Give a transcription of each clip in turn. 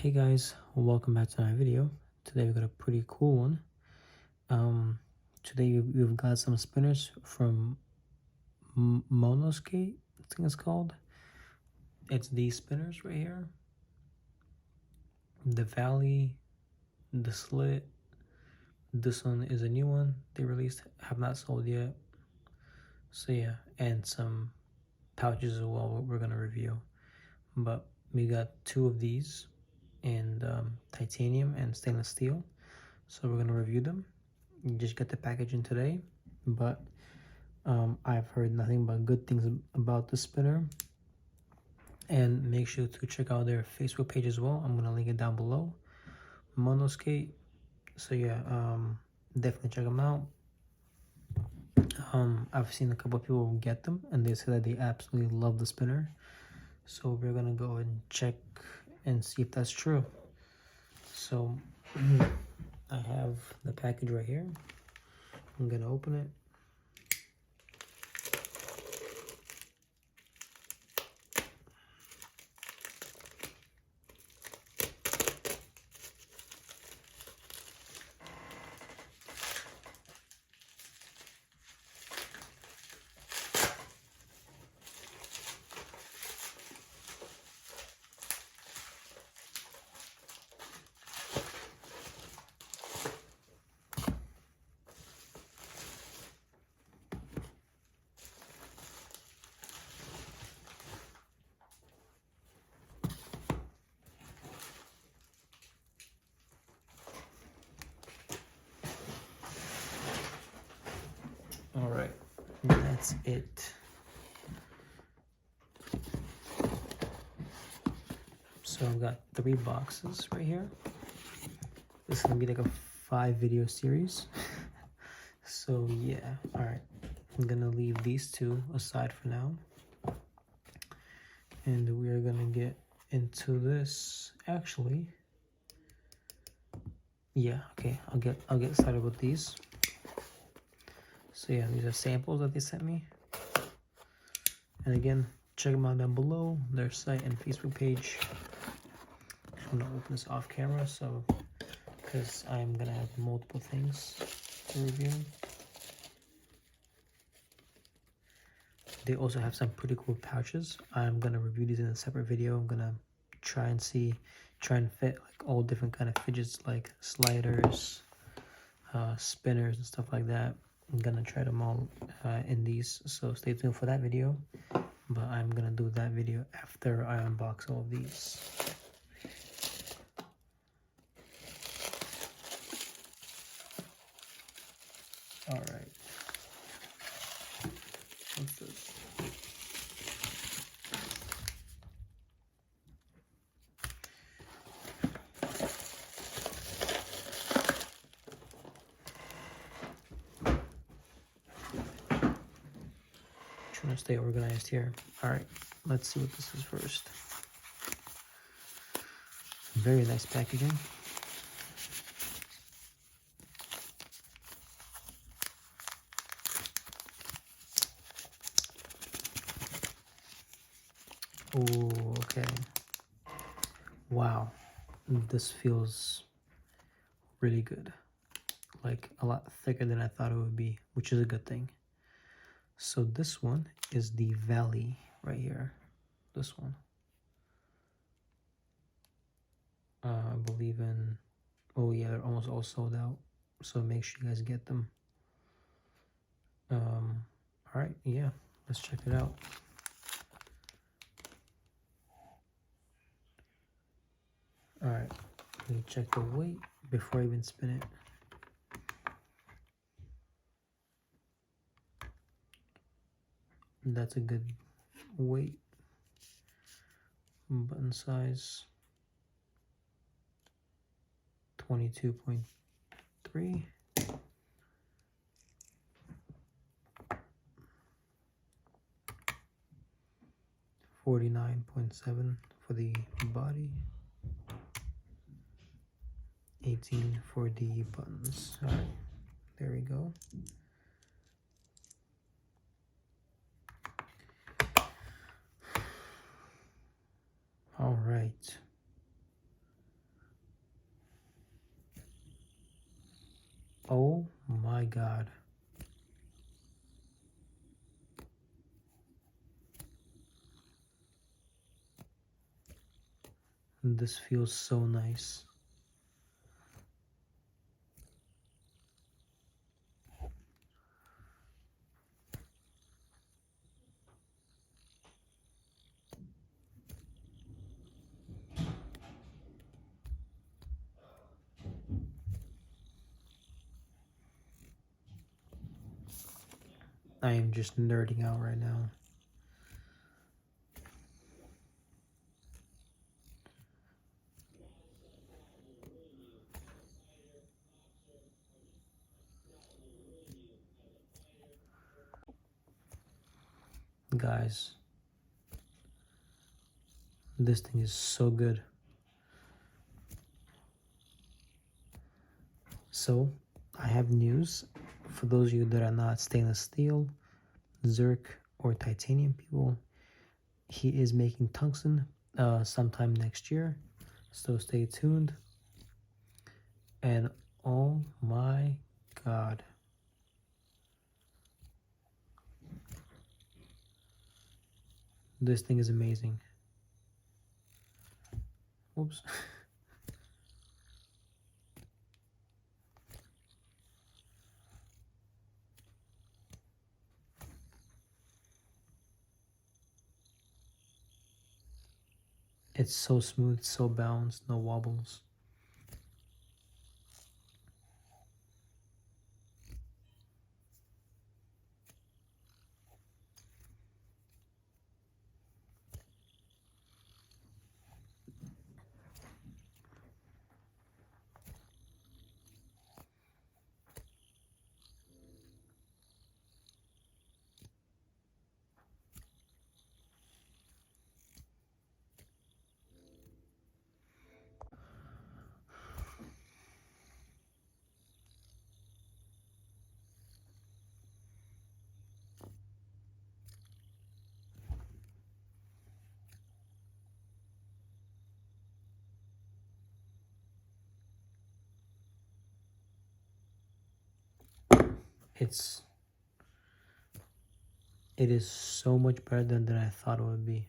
Hey guys, welcome back to my video. Today we got a pretty cool one. Today we've got some spinners from Monoskate, I think it's called. It's these spinners right here. The Valley, the Slit. This one is a new one they released, have not sold yet. So yeah, and some pouches as well we're gonna review. But we got two of these and titanium and stainless steel. So we're gonna review them. You just got the packaging today, but I've heard nothing but good things about the spinner. And make sure to check out their Facebook page as well. I'm gonna link it down below. Monoskate. So yeah, definitely check them out. I've seen a couple of people get them, and they said that they absolutely love the spinner. So we're gonna go and check and see if that's true. So I have the package right here. I'm gonna open it. All right, that's it. So I've got 3 boxes right here. This is gonna be like a 5 video series. So yeah, all right. I'm gonna leave these two aside for now. And we are gonna get into this. Actually, yeah, okay. I'll get started with these. So yeah, these are samples that they sent me. And again, check them out down below, their site and Facebook page. I'm gonna open this off camera, so because I'm gonna have multiple things to review. They also have some pretty cool pouches. I'm gonna review these in a separate video. I'm gonna try and fit like all different kind of fidgets, like sliders, spinners and stuff like that. I'm gonna try them all in these, so stay tuned for that video. But I'm gonna do that video after I unbox all of these. All right. What's this? Trying to stay organized here. All right, let's see what this is first. Very nice packaging. Oh, okay. Wow, this feels really good. Like a lot thicker than I thought it would be, which is a good thing. So this one is the Valley right here. This one. I believe in, oh yeah, they're almost all sold out. So make sure you guys get them. All right, yeah, let's check it out. All right, let me check the weight before I even spin it. That's a good weight. Button size 22.3. $49.7 for the body, 18 for the buttons. All right, there we go. All right. Oh my God. This feels so nice. I am just nerding out right now. Guys, this thing is so good. So, I have news for those of you that are not stainless steel, zirc, or titanium people. He is making tungsten sometime next year, so stay tuned. And oh my God, this thing is amazing. Oops. It's so smooth, so balanced, no wobbles. It is so much better than I thought it would be.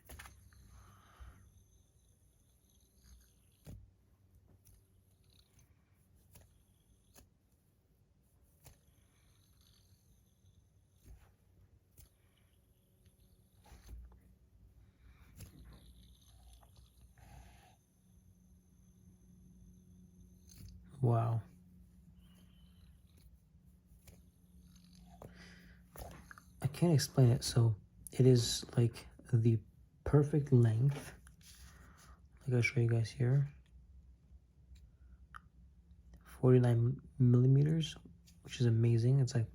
Wow. I can't explain it. So it is like the perfect length. Like I'll show you guys here. 49 millimeters, which is amazing. It's like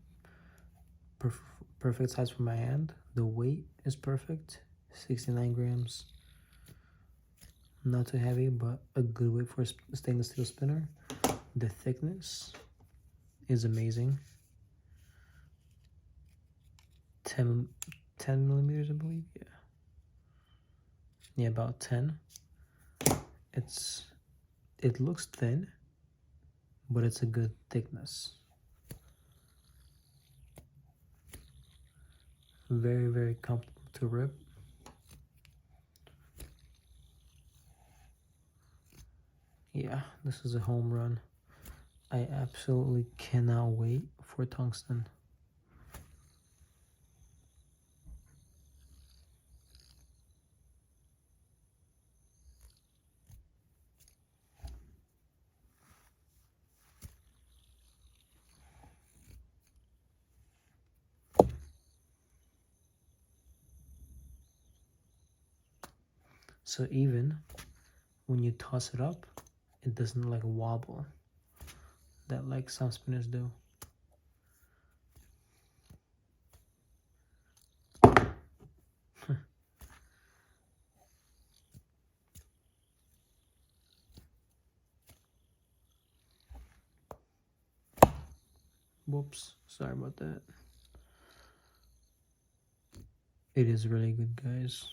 perfect size for my hand. The weight is perfect, 69 grams. Not too heavy, but a good weight for a stainless steel spinner. The thickness is amazing. 10 millimeters, I believe. Yeah, about 10. It looks thin, but it's a good thickness. Very, very comfortable to rip. Yeah, this is a home run. I absolutely cannot wait for tungsten. So even when you toss it up, it doesn't like wobble that like some spinners do. Whoops, sorry about that. It is really good, guys.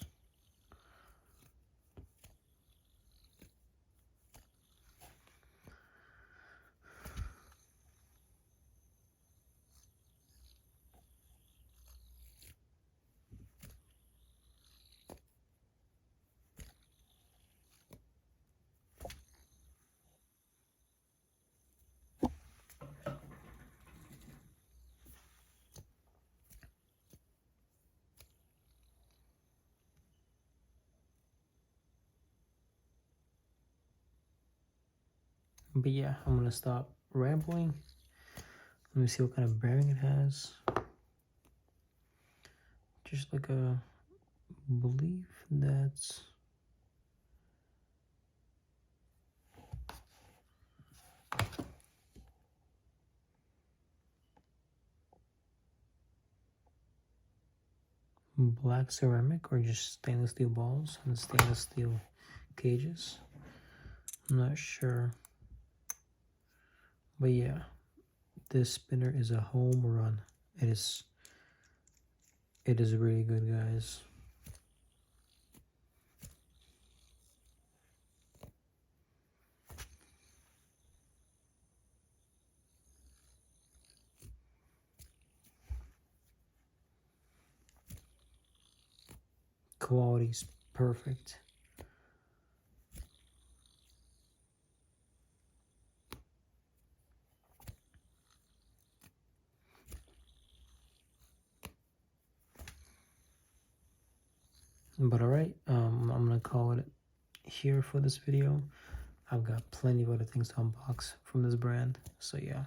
But yeah, I'm gonna stop rambling. Let me see what kind of bearing it has. Just like a, believe that's black ceramic or just stainless steel balls and stainless steel cages. I'm not sure. But yeah, this spinner is a home run. It is really good, guys. Quality's perfect. But alright, I'm gonna call it here for this video. I've got plenty of other things to unbox from this brand. So yeah,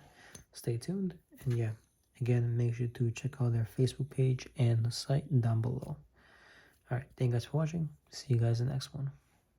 stay tuned. And yeah, again, make sure to check out their Facebook page and the site down below. Alright, thank you guys for watching. See you guys in the next one.